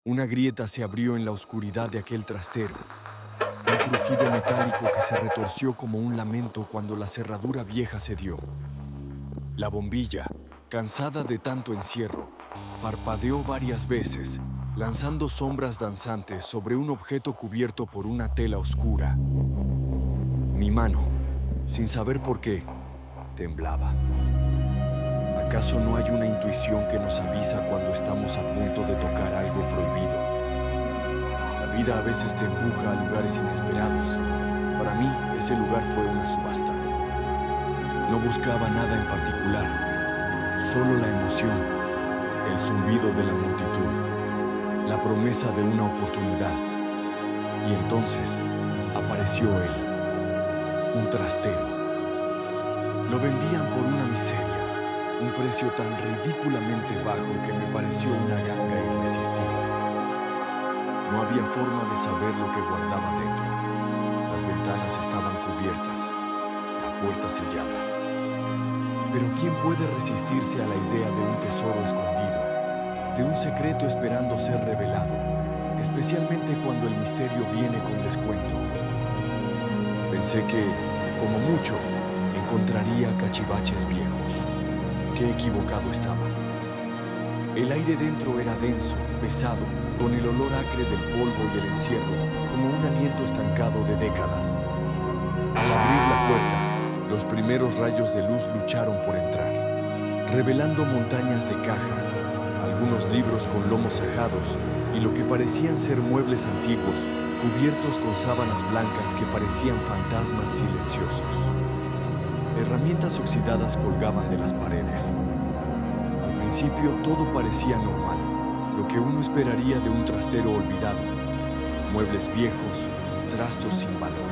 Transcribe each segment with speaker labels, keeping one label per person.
Speaker 1: Una grieta se abrió en la oscuridad de aquel trastero. Un crujido metálico que se retorció como un lamento cuando la cerradura vieja cedió. La bombilla, cansada de tanto encierro, parpadeó varias veces, lanzando sombras danzantes sobre un objeto cubierto por una tela oscura. Mi mano, sin saber por qué, temblaba. ¿Acaso no hay una intuición que nos avisa cuando estamos a punto de tocar algo prohibido? La vida a veces te empuja a lugares inesperados. Para mí, ese lugar fue una subasta. No buscaba nada en particular, solo la emoción, el zumbido de la multitud, la promesa de una oportunidad. Y entonces apareció él, un trastero. Lo vendían por una miseria, un precio tan ridículamente bajo que me pareció una ganga irresistible. No había forma de saber lo que guardaba dentro. Las ventanas estaban cubiertas, la puerta sellada. Pero ¿quién puede resistirse a la idea de un tesoro escondido, de un secreto esperando ser revelado, especialmente cuando el misterio viene con descuento? Pensé que, como mucho, encontraría cachivaches viejos. Qué equivocado estaba. El aire dentro era denso, pesado, con el olor acre del polvo y el encierro, como un aliento estancado de décadas. Al abrir la puerta, los primeros rayos de luz lucharon por entrar, revelando montañas de cajas, algunos libros con lomos ajados y lo que parecían ser muebles antiguos, cubiertos con sábanas blancas que parecían fantasmas silenciosos. Herramientas oxidadas colgaban de las paredes. Al principio todo parecía normal, lo que uno esperaría de un trastero olvidado. Muebles viejos, trastos sin valor.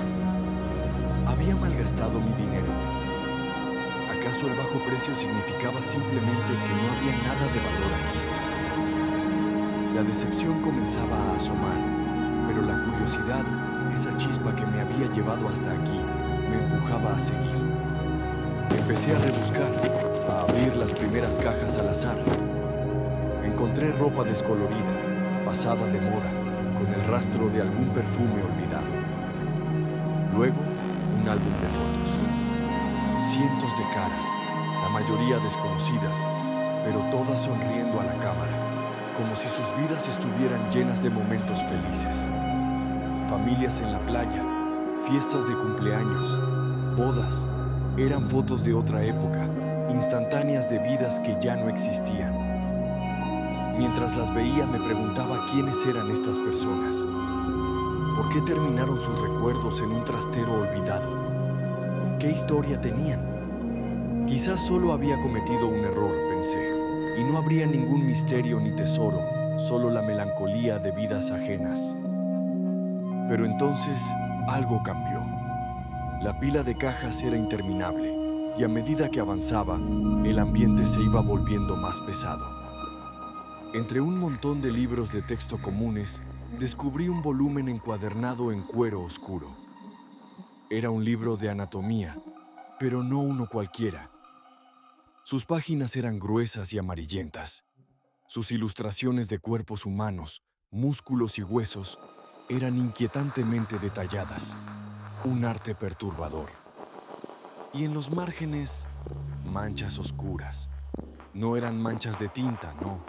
Speaker 1: ¿Había malgastado mi dinero? ¿Acaso el bajo precio significaba simplemente que no había nada de valor aquí? La decepción comenzaba a asomar, pero la curiosidad, esa chispa que me había llevado hasta aquí, me empujaba a seguir. Empecé a rebuscar, a abrir las primeras cajas al azar. Encontré ropa descolorida, pasada de moda, con el rastro de algún perfume olvidado. Luego, un álbum de fotos. Cientos de caras, la mayoría desconocidas, pero todas sonriendo a la cámara, como si sus vidas estuvieran llenas de momentos felices. Familias en la playa, fiestas de cumpleaños, bodas. Eran fotos de otra época, instantáneas de vidas que ya no existían. Mientras las veía me preguntaba quiénes eran estas personas. ¿Por qué terminaron sus recuerdos en un trastero olvidado? ¿Qué historia tenían? Quizás solo había cometido un error, pensé, y no habría ningún misterio ni tesoro, solo la melancolía de vidas ajenas. Pero entonces algo cambió. La pila de cajas era interminable, y a medida que avanzaba, el ambiente se iba volviendo más pesado. Entre un montón de libros de texto comunes, descubrí un volumen encuadernado en cuero oscuro. Era un libro de anatomía, pero no uno cualquiera. Sus páginas eran gruesas y amarillentas. Sus ilustraciones de cuerpos humanos, músculos y huesos, eran inquietantemente detalladas. Un arte perturbador. Y en los márgenes, manchas oscuras. No eran manchas de tinta, no.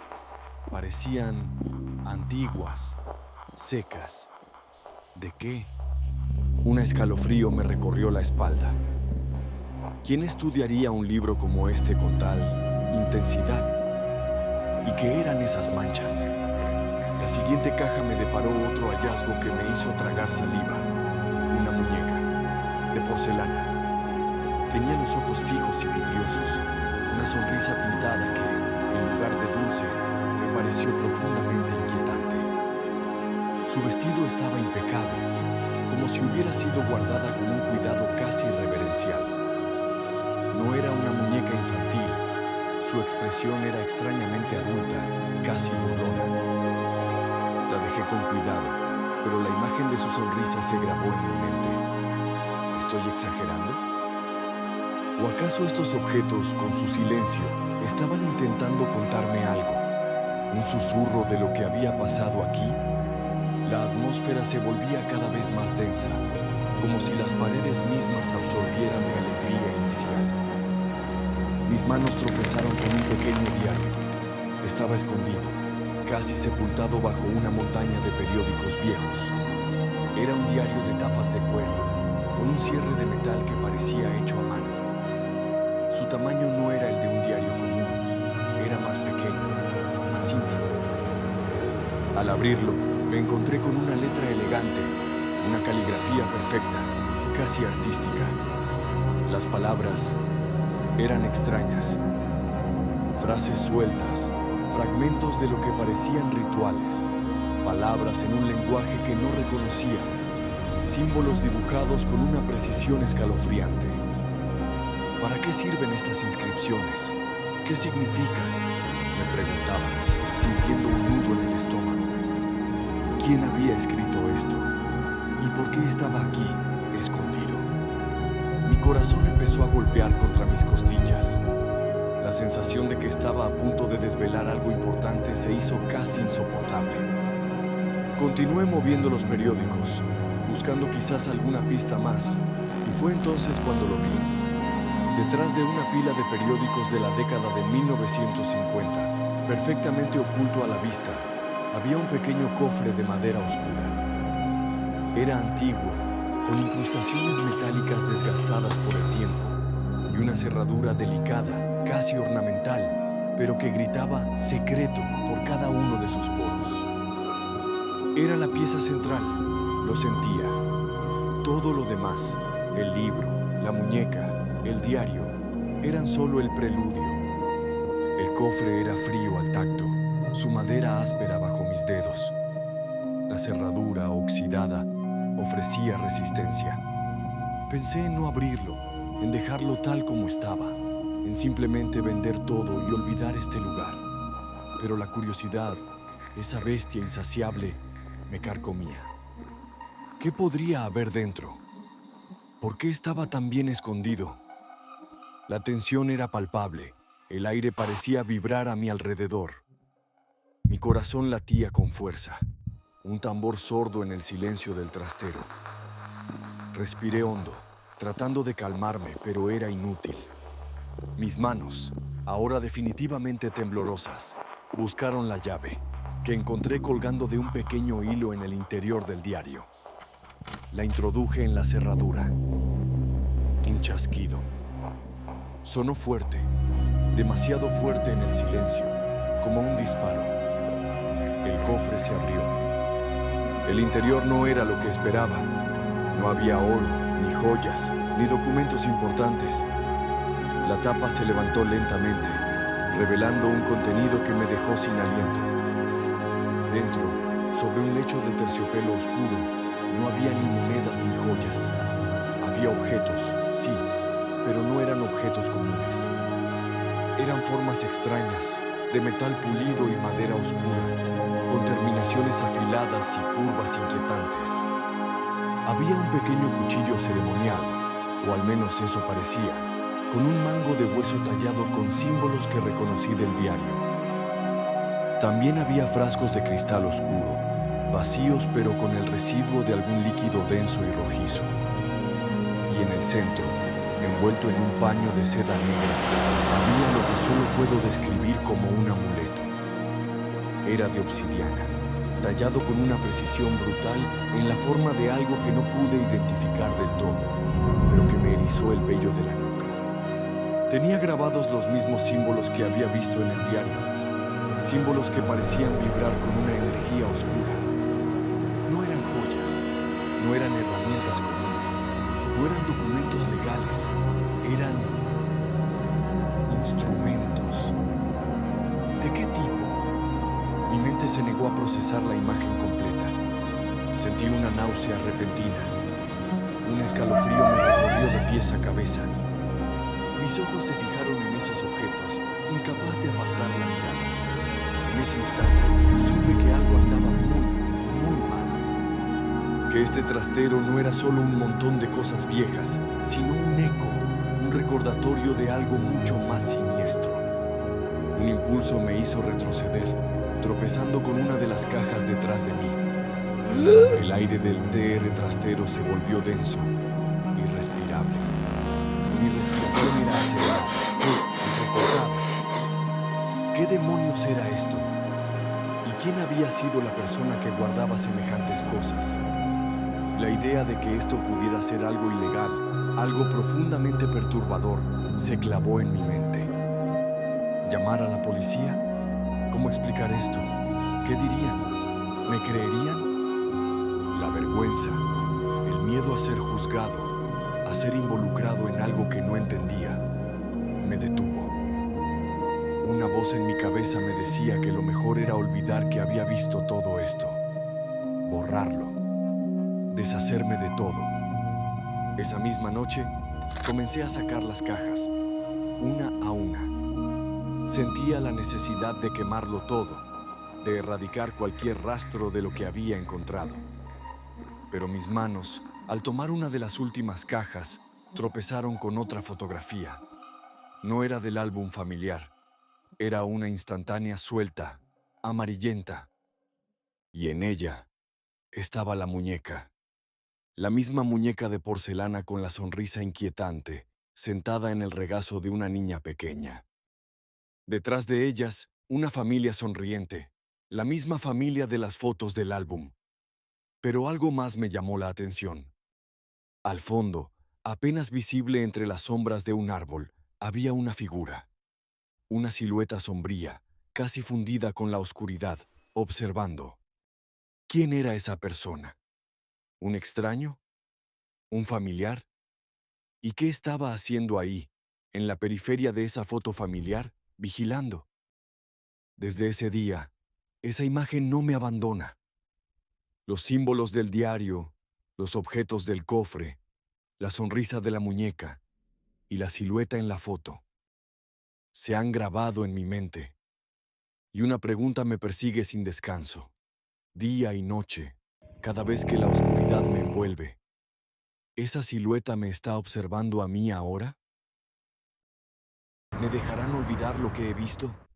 Speaker 1: Parecían antiguas, secas. ¿De qué? Un escalofrío me recorrió la espalda. ¿Quién estudiaría un libro como este con tal intensidad? ¿Y qué eran esas manchas? La siguiente caja me deparó otro hallazgo que me hizo tragar saliva. Una muñeca, de porcelana. Tenía los ojos fijos y vidriosos, una sonrisa pintada que, en lugar de dulce, me pareció profundamente inquietante. Su vestido estaba impecable, como si hubiera sido guardada con un cuidado casi reverencial. No era una muñeca infantil, su expresión era extrañamente adulta, casi burlona. La dejé con cuidado, pero la imagen de su sonrisa se grabó en mi mente. ¿Estoy exagerando? ¿O acaso estos objetos, con su silencio, estaban intentando contarme algo? ¿Un susurro de lo que había pasado aquí? La atmósfera se volvía cada vez más densa, como si las paredes mismas absorbieran mi alegría inicial. Mis manos tropezaron con un pequeño diario. Estaba escondido, casi sepultado bajo una montaña de periódicos viejos. Era un diario de tapas de cuero, con un cierre de metal que parecía hecho a mano. Su tamaño no era el de un diario común, era más pequeño, más íntimo. Al abrirlo, me encontré con una letra elegante, una caligrafía perfecta, casi artística. Las palabras eran extrañas, frases sueltas, fragmentos de lo que parecían rituales, palabras en un lenguaje que no reconocía, símbolos dibujados con una precisión escalofriante. ¿Para qué sirven estas inscripciones? ¿Qué significan? Me preguntaba, sintiendo un nudo en el estómago. ¿Quién había escrito esto? ¿Y por qué estaba aquí, escondido? Mi corazón empezó a golpear contra mis costillas. La sensación de que estaba a punto de desvelar algo importante se hizo casi insoportable. Continué moviendo los periódicos, buscando quizás alguna pista más, y fue entonces cuando lo vi. Detrás de una pila de periódicos de la década de 1950, perfectamente oculto a la vista, había un pequeño cofre de madera oscura. Era antiguo, con incrustaciones metálicas desgastadas por el tiempo, y una cerradura delicada, casi ornamental, pero que gritaba secreto por cada uno de sus poros. Era la pieza central, lo sentía. Todo lo demás, el libro, la muñeca, el diario, eran solo el preludio. El cofre era frío al tacto, su madera áspera bajo mis dedos. La cerradura, oxidada, ofrecía resistencia. Pensé en no abrirlo, en dejarlo tal como estaba, en simplemente vender todo y olvidar este lugar. Pero la curiosidad, esa bestia insaciable, me carcomía. ¿Qué podría haber dentro? ¿Por qué estaba tan bien escondido? La tensión era palpable, el aire parecía vibrar a mi alrededor. Mi corazón latía con fuerza, un tambor sordo en el silencio del trastero. Respiré hondo, tratando de calmarme, pero era inútil. Mis manos, ahora definitivamente temblorosas, buscaron la llave, que encontré colgando de un pequeño hilo en el interior del diario. La introduje en la cerradura. Un chasquido. Sonó fuerte, demasiado fuerte en el silencio, como un disparo. El cofre se abrió. El interior no era lo que esperaba. No había oro, ni joyas, ni documentos importantes. La tapa se levantó lentamente, revelando un contenido que me dejó sin aliento. Dentro, sobre un lecho de terciopelo oscuro, no había ni monedas ni joyas. Había objetos, sí, pero no eran objetos comunes. Eran formas extrañas, de metal pulido y madera oscura, con terminaciones afiladas y curvas inquietantes. Había un pequeño cuchillo ceremonial, o al menos eso parecía, con un mango de hueso tallado con símbolos que reconocí del diario. También había frascos de cristal oscuro, vacíos pero con el residuo de algún líquido denso y rojizo. Y en el centro, envuelto en un paño de seda negra, había lo que solo puedo describir como un amuleto. Era de obsidiana, tallado con una precisión brutal en la forma de algo que no pude identificar del todo, pero que me erizó el vello de la nuca. Tenía grabados los mismos símbolos que había visto en el diario, símbolos que parecían vibrar con una energía oscura. No eran joyas, no eran herramientas comunes, no eran documentos legales, eran instrumentos. ¿De qué tipo? Mi mente se negó a procesar la imagen completa. Sentí una náusea repentina. Un escalofrío me recorrió de pies a cabeza. Mis ojos se fijaron en esos objetos, incapaz de apartar la mirada. En ese instante, supe que algo andaba muy mal. Que este trastero no era solo un montón de cosas viejas, sino un eco, un recordatorio de algo mucho más siniestro. Un impulso me hizo retroceder. tropezando con una de las cajas detrás de mí. El aire del TR trastero se volvió denso, irrespirable. Mi respiración era acelerada, entrecortada. ¿Qué demonios era esto? ¿Y quién había sido la persona que guardaba semejantes cosas? La idea de que esto pudiera ser algo ilegal, algo profundamente perturbador, se clavó en mi mente. ¿Llamar a la policía? ¿Cómo explicar esto? ¿Qué dirían? ¿Me creerían? La vergüenza, el miedo a ser juzgado, a ser involucrado en algo que no entendía, me detuvo. Una voz en mi cabeza me decía que lo mejor era olvidar que había visto todo esto, borrarlo, deshacerme de todo. Esa misma noche, comencé a sacar las cajas, una a una. Sentía la necesidad de quemarlo todo, de erradicar cualquier rastro de lo que había encontrado. Pero mis manos, al tomar una de las últimas cajas, tropezaron con otra fotografía. No era del álbum familiar, era una instantánea suelta, amarillenta. Y en ella estaba la muñeca. La misma muñeca de porcelana con la sonrisa inquietante, sentada en el regazo de una niña pequeña. Detrás de ellas, una familia sonriente, la misma familia de las fotos del álbum. Pero algo más me llamó la atención. Al fondo, apenas visible entre las sombras de un árbol, había una figura. Una silueta sombría, casi fundida con la oscuridad, observando. ¿Quién era esa persona? ¿Un extraño? ¿Un familiar? ¿Y qué estaba haciendo ahí, en la periferia de esa foto familiar, vigilando? Desde ese día, esa imagen no me abandona. Los símbolos del diario, los objetos del cofre, la sonrisa de la muñeca y la silueta en la foto se han grabado en mi mente. Y una pregunta me persigue sin descanso, día y noche, cada vez que la oscuridad me envuelve. ¿Esa silueta me está observando a mí ahora? ¿Me dejarán olvidar lo que he visto?